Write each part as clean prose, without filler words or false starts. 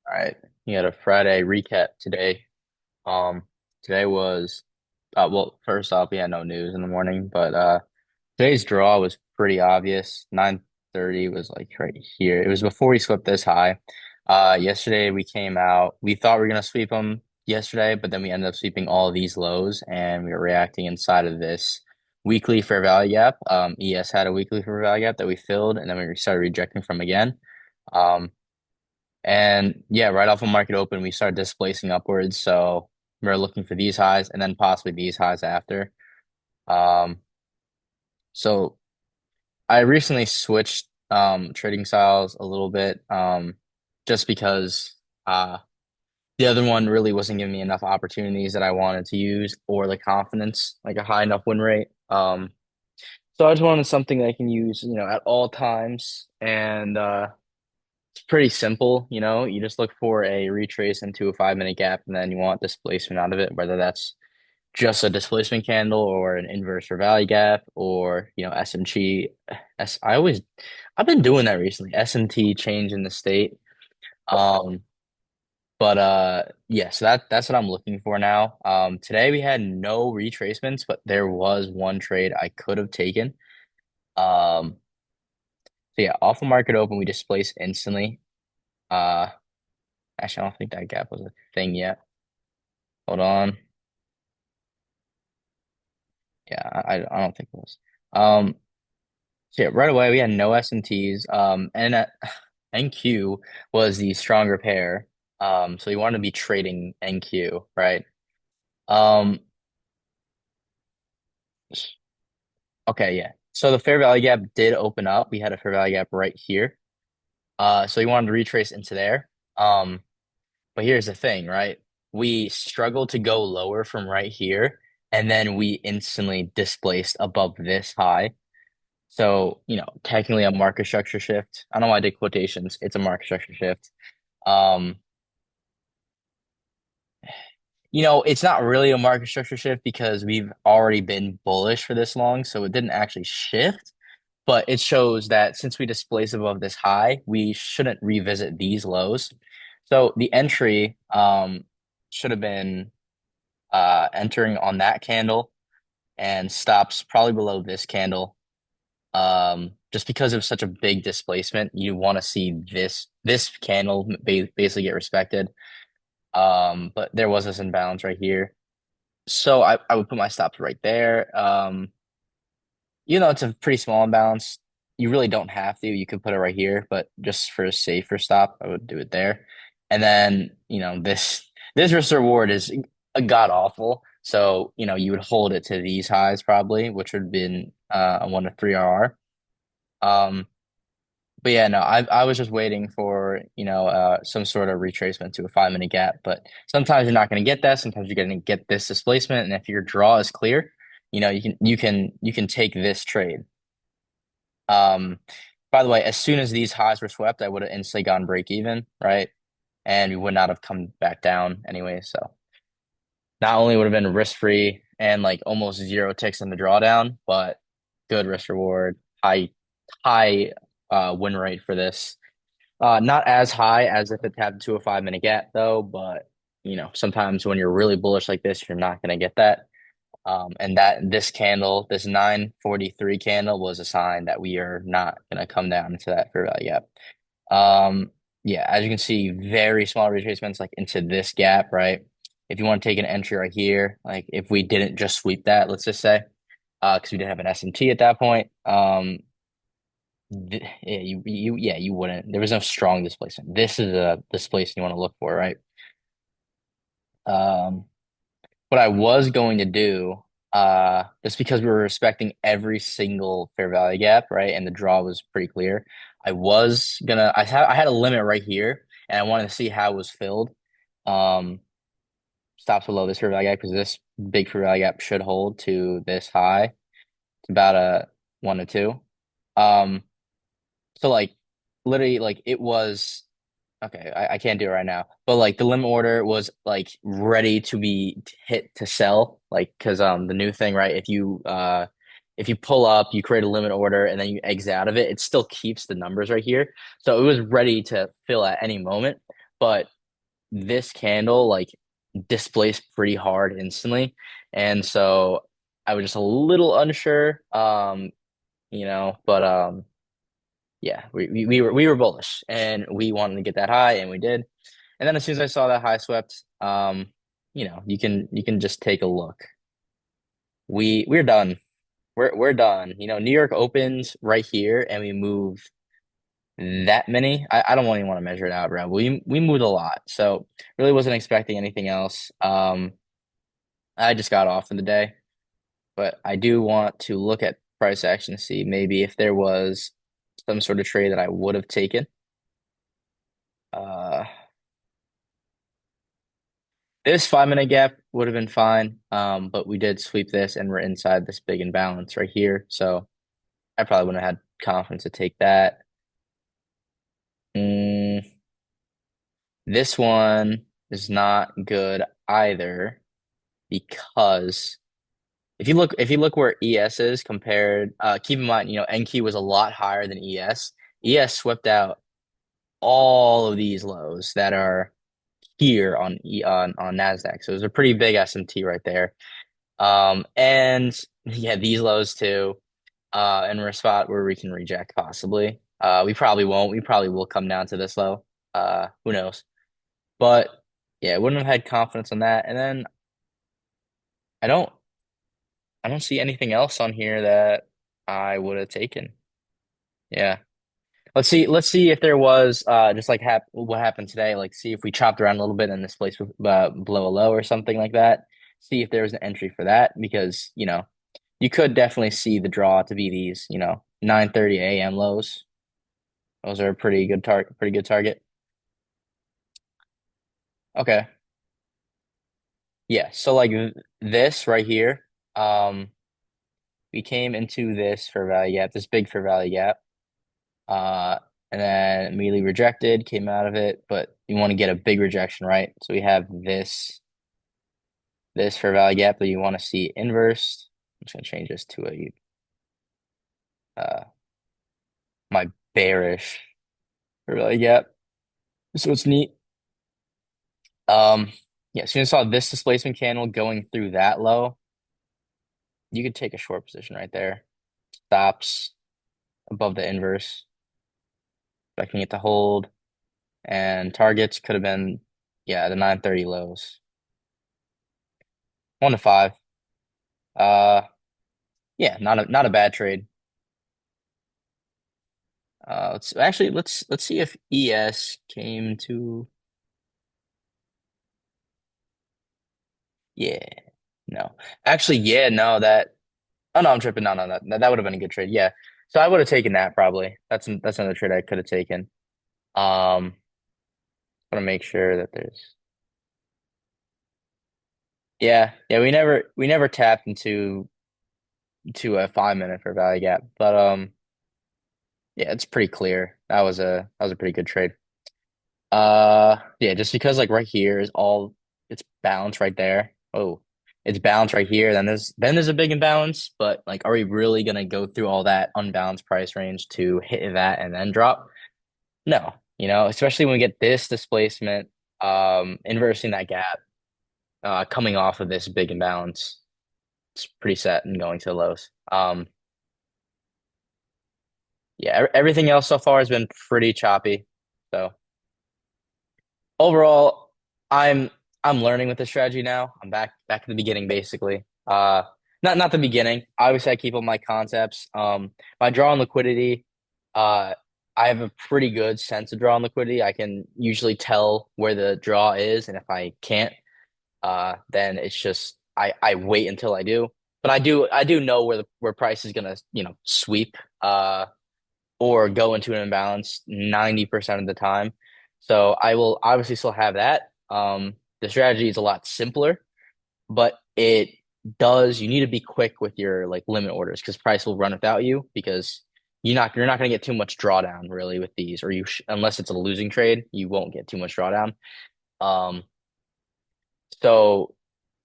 All right, you got a Friday recap today. Um, Today was well, first off, we had no news in the morning, but today's draw was pretty obvious. 9:30 was like right here. It was before we swept this high. Yesterday we came out. We thought we were gonna sweep them yesterday, but then we ended up sweeping all of these lows, and we were reacting inside of this weekly fair value gap. ES had a weekly fair value gap that we filled, and then we started rejecting from again. Um, and yeah, right off of market open, we started displacing upwards. So we're looking for these highs and then possibly these highs after. Um, so I recently switched trading styles a little bit just because the other one really wasn't giving me enough opportunities that I wanted to use or the confidence, like a high enough win rate. So I just wanted something that I can use, at all times. And it's pretty simple, you just look for a retrace into a 5 minute gap and then you want displacement out of it, whether that's just a displacement candle or an inverse for value gap or, SMT. I've been doing that recently, SMT change in the state. Um, but yeah, so that's what I'm looking for now. Today we had no retracements, but there was one trade I could have taken. So yeah, off the market open, we displaced instantly. Uh, Actually, I don't think that gap was a thing yet. Hold on. Yeah, I don't think it was. Um, so yeah, right away we had no S&Ts. And NQ was the stronger pair. So you want to be trading NQ, right? Um, okay, yeah. So the fair value gap did open up. We had a fair value gap right here. So you wanted to retrace into there. Um, but here's the thing, right? We struggled to go lower from right here, and then we instantly displaced above this high. So, technically a market structure shift. I don't know why I did quotations. It's a market structure shift. Um, it's not really a market structure shift because we've already been bullish for this long, so it didn't actually shift. But it shows that since we displaced above this high, we shouldn't revisit these lows. So the entry should have been entering on that candle and stops probably below this candle. Just because of such a big displacement, you want to see this candle basically get respected. But there was this imbalance right here. So I would put my stops right there. It's a pretty small imbalance. You really don't have to. You could put it right here, but just for a safer stop, I would do it there. And then, this risk reward is a god awful. So, you would hold it to these highs probably, which would have been a 1 to 3 RR. Um, but yeah, no, I was just waiting for, some sort of retracement to a 5 minute gap. But sometimes you're not going to get that. Sometimes you're going to get this displacement. And if your draw is clear, you can take this trade. Um, by the way, as soon as these highs were swept, I would have instantly gone break even, right? And we would not have come back down anyway. So not only would have been risk free and like almost zero ticks in the drawdown, but good risk reward, high win rate for this. Not as high as if it tapped to a 5 minute gap though, but sometimes when you're really bullish like this, you're not going to get that. And that this candle, this 943 candle was a sign that we are not going to come down into that fair value gap. Yeah, as you can see, very small retracements like into this gap, right? If you want to take an entry right here, like if we didn't just sweep that, let's just say, because we didn't have an SMT at that point, yeah, you wouldn't. There was no strong displacement. This is a displacement you want to look for, right? Um, what I was going to do, just because we were respecting every single fair value gap, right, and the draw was pretty clear, I had a limit right here, and I wanted to see how it was filled. Um, Stops below this fair value gap because this big fair value gap should hold to this high. It's about a 1 to 2. Um, so like literally like it was okay, I can't do it right now. But like the limit order was like ready to be hit to sell. Like because the new thing, right? If you pull up, you create a limit order and then you exit out of it, it still keeps the numbers right here. So it was ready to fill at any moment. But this candle like displaced pretty hard instantly. And so I was just a little unsure. But yeah, we were bullish and we wanted to get that high and we did. And then as soon as I saw that high swept, you can just take a look. We're done. We're done. New York opens right here and we move that many. I don't even want to measure it out, bro. We moved a lot. So really wasn't expecting anything else. I just got off in the day, but I do want to look at price action to see maybe if there was some sort of trade that I would have taken. Uh, this 5 minute gap would have been fine. But we did sweep this and we're inside this big imbalance right here. So I probably wouldn't have had confidence to take that. Mm, this one is not good either because if you look where ES is compared, keep in mind, NQ was a lot higher than ES. ES swept out all of these lows that are here on Nasdaq. So it was a pretty big SMT right there. And yeah, these lows too. And we're a spot where we can reject possibly. We probably won't. We probably will come down to this low. Who knows? But yeah, wouldn't have had confidence on that. And then I don't I don't see anything else on here that I would have taken. Yeah. Let's see if there was just like what happened today. Like see if we chopped around a little bit and this place below a low or something like that. See if there was an entry for that because you could definitely see the draw to be these 9:30 a.m. lows. Those are a pretty good target. Okay. Yeah. So like this right here, we came into this for value gap, this big for value gap. Uh, and then immediately rejected, came out of it, but you want to get a big rejection, right? So we have this for value gap that you want to see inverse. I'm just gonna change this to a uh my bearish for value gap. So it's neat. Um, yeah, as soon as I saw this displacement candle going through that low, you could take a short position right there. Stops above the inverse, expecting it to hold, and targets could have been, yeah, the 9:30 lows. 1 to 5. Uh, yeah, not a bad trade. Let's see if ES came to, yeah, no. Actually, yeah, no, oh no, I'm tripping. No, no, that would have been a good trade. Yeah. So I would have taken that probably. That's another trade I could have taken. Um, want to make sure that there's, yeah, we never tapped into to a 5 minute for value gap, but yeah, it's pretty clear. That was a pretty good trade. Yeah, just because like right here is all it's balanced right there. Oh, it's balanced right here. Then there's a big imbalance, but like, are we really gonna go through all that unbalanced price range to hit that and then drop? No, especially when we get this displacement, inversing that gap, coming off of this big imbalance, it's pretty set and going to the lows. Yeah, everything else so far has been pretty choppy. So overall, I'm I'm learning with the strategy now. I'm back at the beginning basically. Not the beginning. Obviously, I keep all my concepts. My draw on liquidity, uh, I have a pretty good sense of draw on liquidity. I can usually tell where the draw is, and if I can't, then it's just I wait until I do. But I do know where price is gonna sweep or go into an imbalance 90% of the time. So I will obviously still have that. The strategy is a lot simpler, but you need to be quick with your like limit orders because price will run without you because you're not going to get too much drawdown really with these or unless it's a losing trade, you won't get too much drawdown. Um, so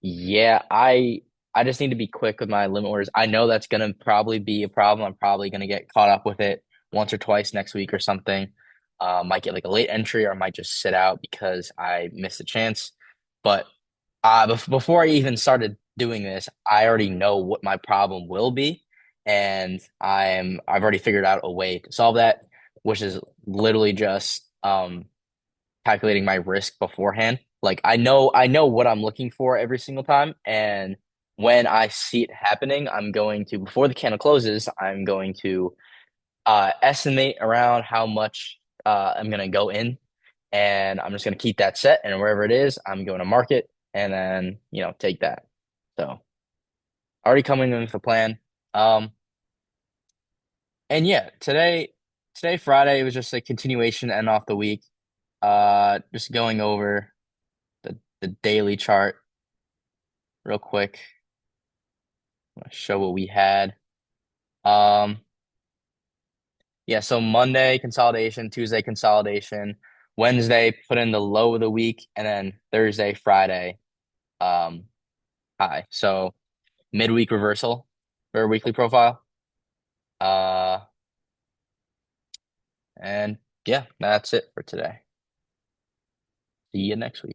yeah, I just need to be quick with my limit orders. I know that's gonna probably be a problem. I'm probably gonna get caught up with it once or twice next week or something. Might get like a late entry, or I might just sit out because I missed a chance. But before I even started doing this, I already know what my problem will be, and I've already figured out a way to solve that, which is literally just calculating my risk beforehand. Like I know what I'm looking for every single time, and when I see it happening, I'm going to before the candle closes, I'm going to estimate around how much I'm gonna go in, and I'm just gonna keep that set, and wherever it is, I'm going to mark it, and then take that. So already coming in with a plan. Um, and yeah, today Friday was just a continuation to end off the week. Just going over the daily chart real quick. I'm gonna show what we had. Um, yeah, so Monday consolidation, Tuesday consolidation, Wednesday put in the low of the week, and then Thursday, Friday, um, high. So midweek reversal for a weekly profile. Uh, and yeah, that's it for today. See you next week.